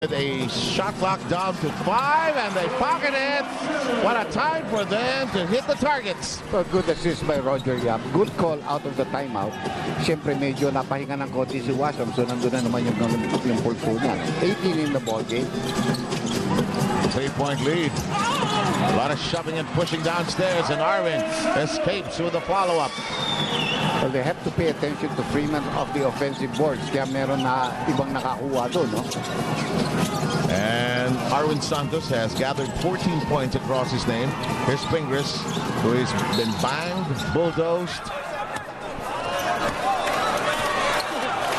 With a shot clock down to 5 and they pocket it. What a time for them to hit the targets. A good assist by Roger Yap. Good call out of the timeout. Siyempre medyo napahinga ng konti si Washam. So nandun na naman yung pulso niya. 18 in the ball game. 3-point lead. A lot of shoving and pushing downstairs, and Arvin escapes with a follow-up. Well, they have to pay attention to Freeman of the offensive boards. Kaya meron na ibang nakakuha doon, no? And Arvin Santos has gathered 14 points across his name. Here's Pingris, who has been banged, bulldozed.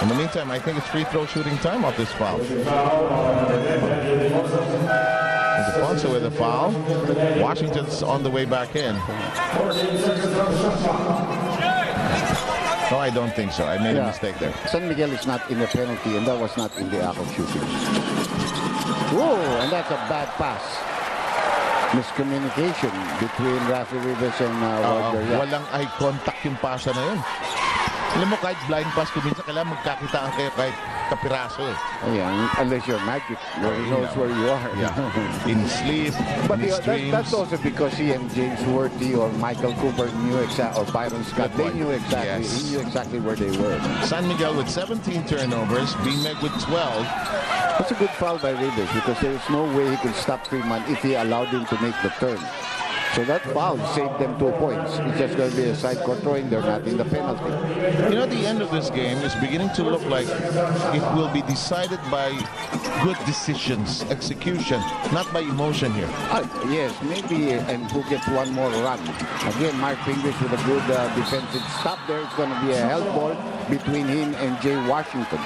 In the meantime, I think it's free throw shooting time off this foul. Defonso with a foul. Washington's on the way back in. No, I don't think so. I made a mistake there. San Miguel is not in the penalty, and that was not in the act of shooting. Whoa, and that's a bad pass. Miscommunication between Rafi Rivas and Roger Yap. Walang eye contact yung pasa na yun. Alam mo, kahit blind pass, kuminsan kailangan magkakitaan kayo kahit kapiraso eh. Yeah, unless you're magic, he knows where you are. Yeah. In sleep, but in his dreams. That's also because he and James Worthy or Michael Cooper knew exactly, or Byron Scott, they knew exactly. Yes. He knew exactly where they were. San Miguel with 17 turnovers, BMEG with 12. That's a good foul by Rivas because there is no way he can stop Freeman if he allowed him to make the turn. So that foul saved them 2 points. It's just going to be a side court throwing. They're not in the penalty. You know, the end of this game is beginning to look like it will be decided by good decisions, execution, not by emotion here. Yes, maybe, and who gets one more run. Again, Mark Pingris with a good defensive stop there. It's going to be a help ball between him and Jay Washington.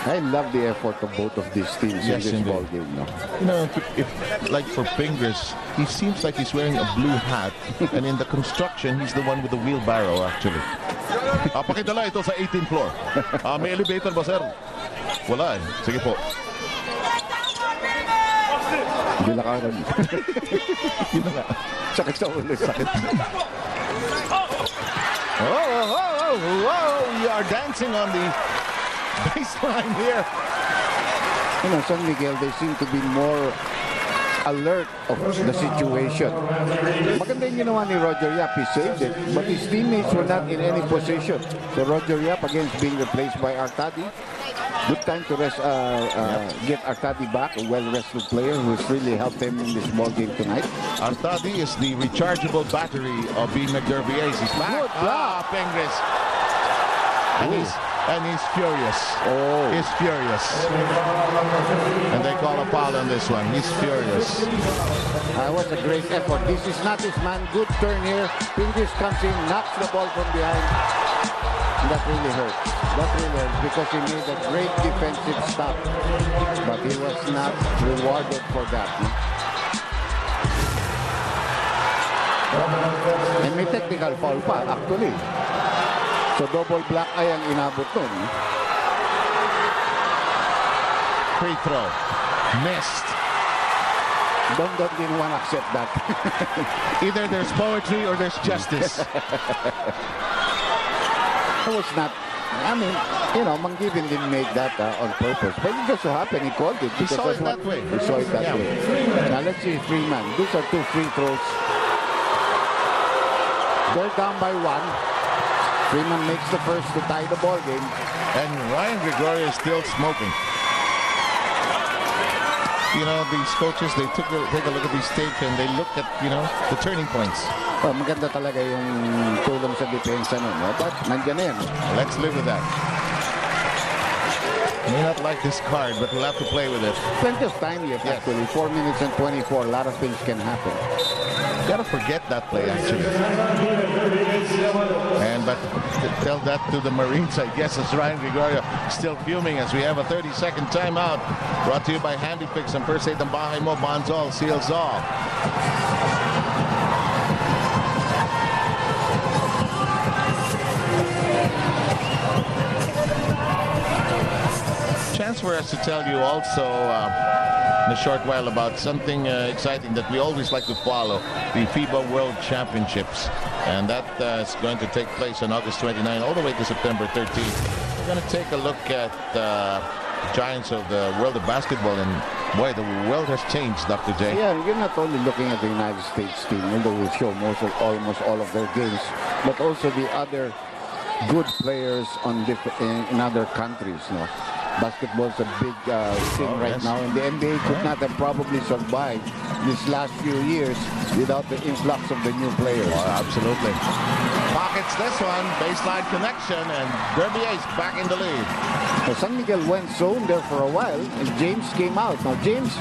I love the effort of both of these teams in this ball game. No? You know, if like for Pingris, he seems like he's wearing a blue hat, and in the construction, he's the one with the wheelbarrow, actually. Pakidala ito sa 18th floor. May elevator ba, sir? Wala eh. Sige po. Hindi lakaran. Hindi na. Sakit sa ulo. Sakit. Oh, we are dancing on the baseline here. You know, San Miguel, they seem to be more alert of the situation. Maganda yung ginawa ni Roger Yap. He saved it, but his teammates were not in any position. So Roger Yap again is being replaced by Artadi. Good time to rest, get Artadi back, a well-rested player who's really helped him in this ball game tonight. Artadi is the rechargeable battery of B. McDerbies. He's back. Good block. Pingris. And he's furious. Oh. He's furious. And they call a foul on this one. He's furious. That was a great effort. This is not his man. Good turn here. Pingris comes in, knocks the ball from behind. And that really hurt. That really hurt because he made a great defensive stop. But he was not rewarded for that. And may technical foul pa, actually. So double black eye ang inabot nun. Free throw. Missed. Don't didn't want to accept that. Either there's poetry or there's justice. It was not. I mean, you know, Mangibin didn't make that on purpose. But it just so happened he called it. He saw it that way. He saw it that way. Now let's see Freeman. These are 2 free throws. They're down by 1. Freeman makes the first to tie the ball game. And Ryan Gregorio is still smoking. You know, these coaches, they take a look at these tapes and they look at, you know, the turning points. Oh, maganda talaga yung tulong sa depensa nun. But nandiyan na yan. Let's live with that. May not like this card, but we'll have to play with it. Plenty of time left, actually. 4 minutes and 24. A lot of things can happen. Gotta forget that play, actually. But tell that to the Marines, I guess, as Ryan Gregorio still fuming as we have a 30-second timeout. Brought to you by Handy Fix and First Aid ng Bahay Mo. Bonzol seals all. Chance for us to tell you also in a short while about something exciting that we always like to follow, the FIBA World Championships. And that is going to take place on August 29 all the way to September 13. we're going to take a look at giants of the world of basketball, and boy, the world has changed, Dr. J. Yeah, you're not only looking at the United States team, although we show almost all of their games, but also the other good players in other countries. No? Basketball is a big thing right now, and the NBA could not have probably survived these last few years without the influx of the new players. Oh, absolutely. Pockets this one, baseline connection, and Derby Ace back in the lead. Now, San Miguel went zone there for a while, and James came out. Now, James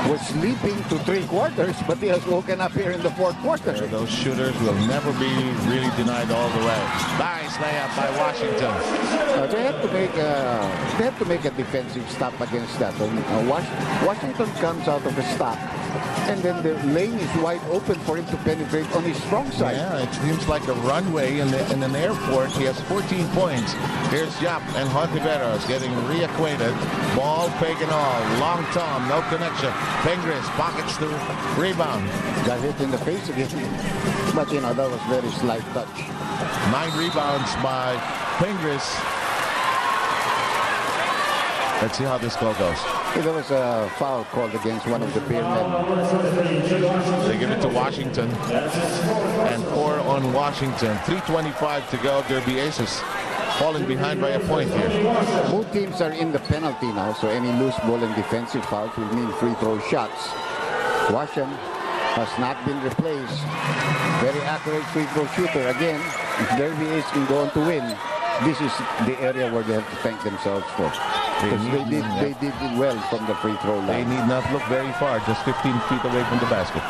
was sleeping to 3 quarters, but he has woken up here in the 4th quarter. Those shooters will never be really denied all the way. Nice layup by Washington. They have to make a defensive stop against that. Washington comes out of a stop, and then the lane is wide open for him to penetrate on his strong side. Yeah, it seems like a runway in an airport. He has 14 points. Here's Yap and Hontiveros getting reacquainted. Ball fake and all. Long Tom, no connection. Pengris pockets the rebound. Got hit in the face again. But, you know, that was very slight touch. 9 rebounds by Pengris. Let's see how this call goes. There was a foul called against one of the beer men. They give it to Washington. And 4 on Washington. 3:25 to go. Derby Aces falling behind by a point here. Both teams are in the penalty now, so any loose ball and defensive fouls will mean free throw shots. Washington has not been replaced. Very accurate free throw shooter. Again, if Derby Aces can go on to win, this is the area where they have to thank themselves for. They did it well from the free throw line. They need not look very far, just 15 feet away from the basket.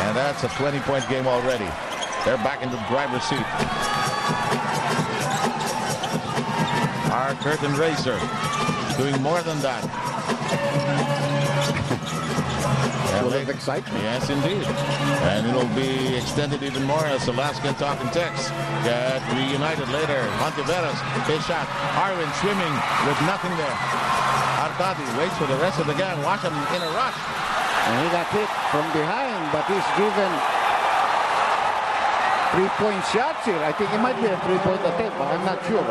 And that's a 20-point game already. They're back in the driver's seat. Our curtain raiser doing more than that. Full of excitement. Yes, indeed. And it'll be extended even more as Alaskan Talk and Text get reunited later. Monteveros, his shot. Arwin swimming with nothing there. Arcadi waits for the rest of the gang. Watch him in a rush. And he got hit from behind, but he's given 3-point shots here. I think it might be a 3-point attempt, but I'm not sure.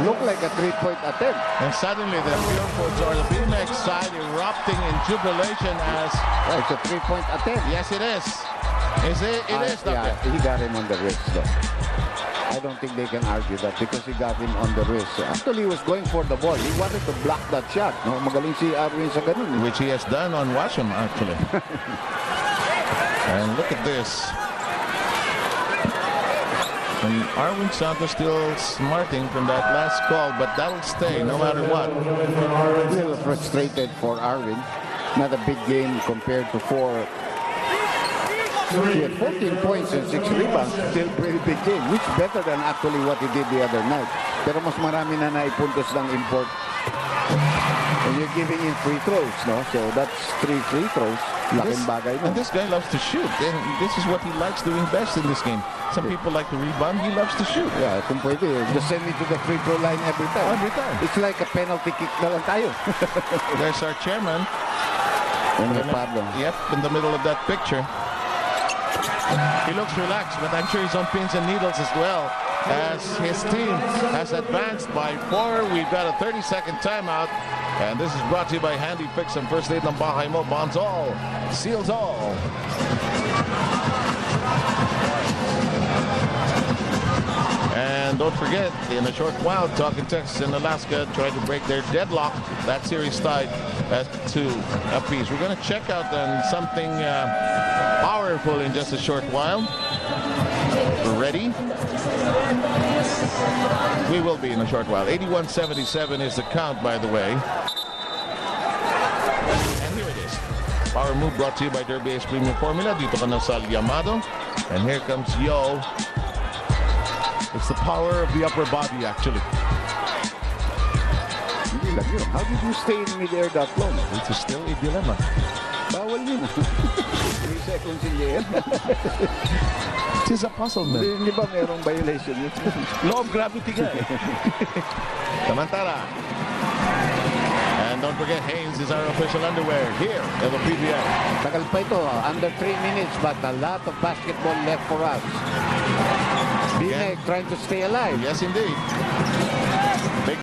Look like a 3-point attempt. And suddenly the Billboards or the BMX side erupting in jubilation as... It's a 3-point attempt. Yes, it is. It is, Doctor. Yeah, he got him on the wrist, though. I don't think they can argue that because he got him on the wrist. Actually, he was going for the ball. He wanted to block that shot. No, magaling si Arwin sa ganun. Which he has done on Washam, actually. And look at this. And Arwin Santos still smarting from that last call, but that'll stay no matter what. A little frustrated for Arwin. Not a big game compared to 4. He had 14 points and 6 rebounds. Still pretty big game, which better than actually what he did the other night. Pero mas marami na naipuntos ng import. And you're giving him free throws, no? So that's 3 free throws. Laking bagay na. And this guy loves to shoot. And this is what he likes doing best in this game. Some people like to rebound. He loves to shoot. Yeah, kung pwede, just send me to the free throw line every time. Every time. It's like a penalty kick na lang tayo. There's our chairman. Yep, in the middle of that picture. He looks relaxed, but I'm sure he's on pins and needles as well, as his team has advanced by 4. We've got a 30-second timeout, and this is brought to you by Handy Fix and First Aid ng Bahay Mo. Bonds all, seals all. And don't forget, in a short while, Talking Texas and Alaska tried to break their deadlock. That series tied at 2 apiece. We're going to check out something powerful in just a short while. We're ready. We will be in a short while. 81-77 is the count, by the way. And here it is. Power move brought to you by Derby Ace Premium Formula. Dito ka na sa Yamado. And here comes Yo. It's the power of the upper body, actually. How did you stay in midair that long? It's still a dilemma. Bawal yun. 3 seconds in the air. It is a puzzle, man. Hindi ba merong violation yun? Law of gravity guy. Samantala. And don't forget, Hanes is our official underwear here at the PBA. Tagal pa ito, under 3 minutes, but a lot of basketball left for us. BMX trying to stay alive. Yes, indeed.